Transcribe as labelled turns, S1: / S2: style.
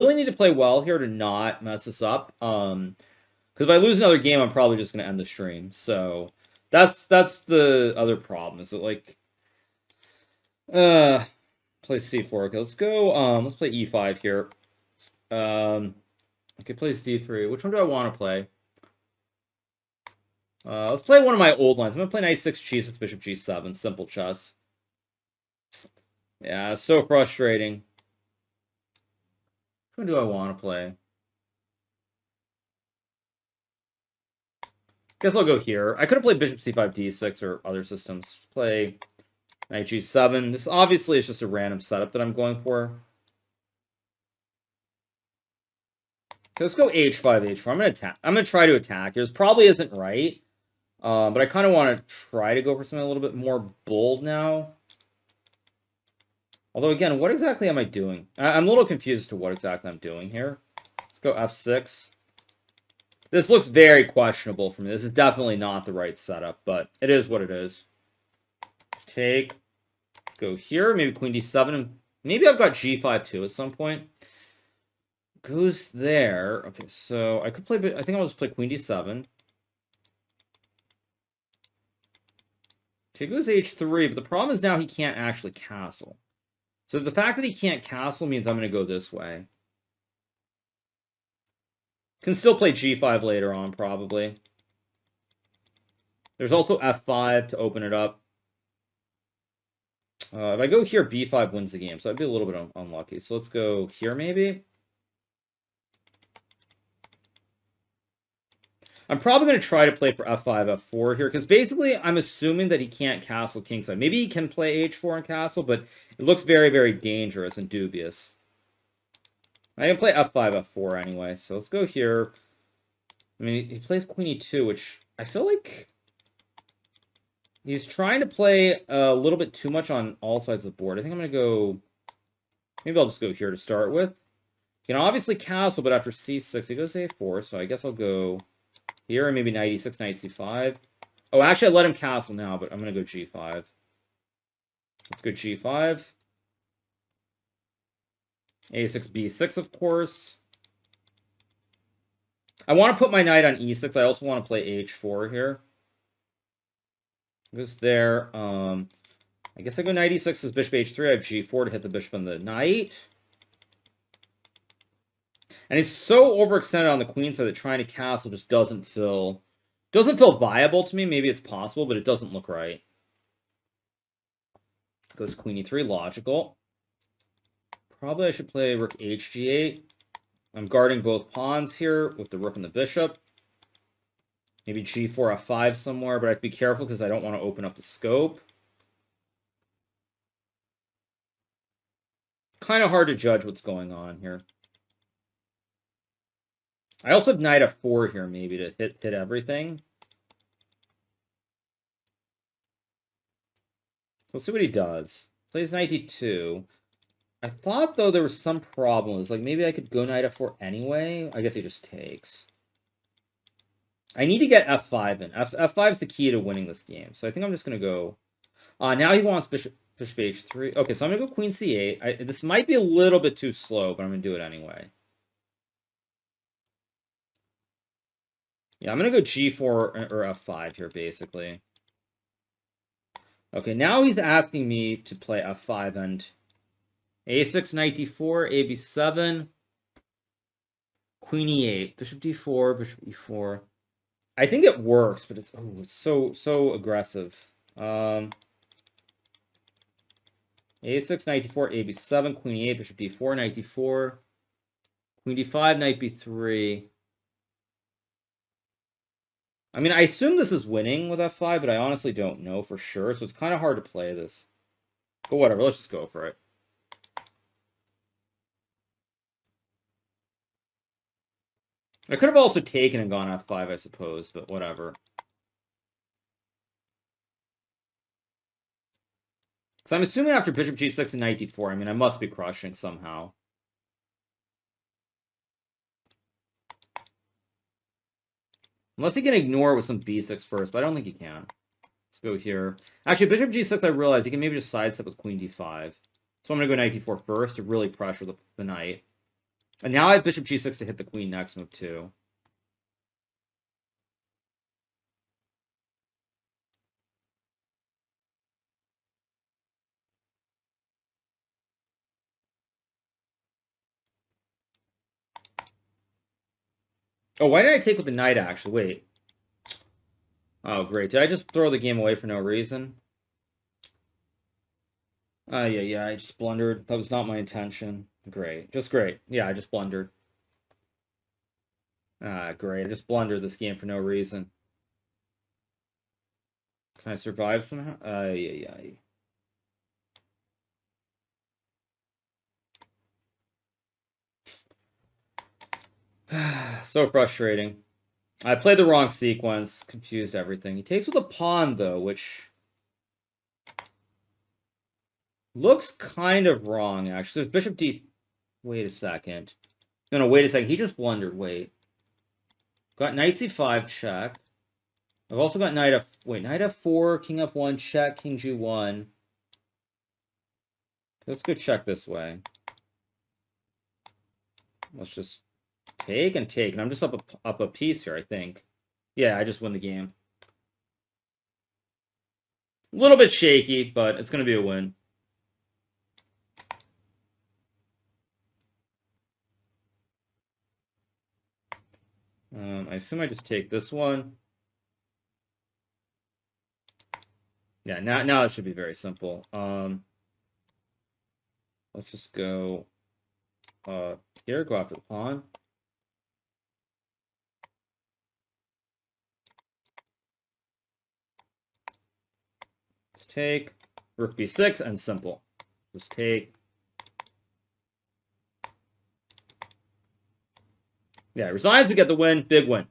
S1: really need to play well here to not mess this up. Because if I lose another game, I'm probably just going to end the stream. So that's the other problem. Is that like uh play c4. Okay, let's go. Let's play e5 here. Um, okay, plays d3. Which one do I want to play? Let's play one of my old lines. I'm gonna play knight 6 g6 bishop g7. Simple chess. Yeah, it's so frustrating. Which one do I want to play? Guess I'll go here. I could have played bishop c5 d6 or other systems. Play knight g7. This obviously is just a random setup that I'm going for. So let's go h5, h4. I'm gonna attack. I'm gonna try to attack. This probably isn't right, but I kind of want to try to go for something a little bit more bold now. Although again, what exactly am I doing? I'm a little confused as to what exactly I'm doing here. Let's go f6. This looks very questionable for me. This is definitely not the right setup, but it is what it is. Take. Go here. Maybe queen d7. Maybe I've got g5 too at some point. Goes there. Okay, so I could play. I think I'll just play queen d7. Okay, goes h3, but the problem is now he can't actually castle. So the fact that he can't castle means I'm going to go this way. Can still play g5 later on, probably. There's also f5 to open it up. If I go here, b5 wins the game, so I'd be a little bit unlucky. So let's go here, maybe. I'm probably going to try to play for f5, f4 here, because basically I'm assuming that he can't castle kingside. Maybe he can play h4 and castle, but it looks very, very dangerous and dubious. I can play f5, f4 anyway, so let's go here. I mean, he plays queen e2, which I feel like he's trying to play a little bit too much on all sides of the board. I think I'm going to go... Maybe I'll just go here to start with. You can obviously castle, but after c6, he goes a4, so I guess I'll go here, and maybe knight e6, knight c5. Oh, actually, I let him castle now, but I'm going to go g5. Let's go g5. a6, b6, of course. I want to put my knight on e6. I also want to play h4 here. Goes there. I guess I go knight e6 as bishop h3. I have g4 to hit the bishop and the knight. And he's so overextended on the queen side that trying to castle just doesn't feel viable to me. Maybe it's possible, but it doesn't look right. Goes queen e3, logical. Probably I should play rook hg8. I'm guarding both pawns here with the rook and the bishop. Maybe g4, f5 somewhere, but I have to be careful because I don't want to open up the scope. Kind of hard to judge what's going on here. I also have knight f4 here, maybe, to hit everything. Let's see what he does. Plays knight d2. I thought, though, there was some problems. Like, maybe I could go knight f4 anyway. I guess he just takes. I need to get f5 in. F5 is the key to winning this game. So I think I'm just going to go... now he wants bishop h3. Okay, so I'm going to go queen c8. This might be a little bit too slow, but I'm going to do it anyway. Yeah, I'm going to go g4 or f5 here, basically. Okay, now he's asking me to play f5 and a6, knight d4, a b7, queen e8, bishop d4, bishop e4. I think it works, but it's so aggressive. A6, knight d4, a b7, queen e8, bishop d4, knight d4, queen d5, knight b3. I mean, I assume this is winning with f5, but I honestly don't know for sure, so it's kind of hard to play this. But whatever, let's just go for it. I could have also taken and gone f5, I suppose, but whatever. So I'm assuming after bishop g6 and knight d4, I mean, I must be crushing somehow. Unless he can ignore it with some b6 first, but I don't think he can. Let's go here. Actually, bishop g6, I realize he can maybe just sidestep with queen d5. So I'm going to go knight d4 first to really pressure the knight. And now I have bishop g6 to hit the queen next move, too. Oh, why did I take with the knight, actually? Wait. Oh, great. Did I just throw the game away for no reason? Yeah, I just blundered. That was not my intention. Great. Just great. Yeah, I just blundered. Great. I just blundered this game for no reason. Can I survive somehow? Yeah. So frustrating. I played the wrong sequence, confused everything. He takes with a pawn, though, which looks kind of wrong, actually. There's bishop d... Wait a second. No, wait a second. He just blundered. Wait. Got knight c5, check. I've also got knight f... Wait, knight f4, king f1, check, king g1. Let's go check this way. Let's just take and take. And I'm just up a piece here, I think. Yeah, I just win the game. A little bit shaky, but it's going to be a win. I assume I just take this one. Yeah, now it should be very simple. Let's just go here, go after the pawn. Let's take rook b6 and simple. Just take. Yeah, resigns, we get the win, big win.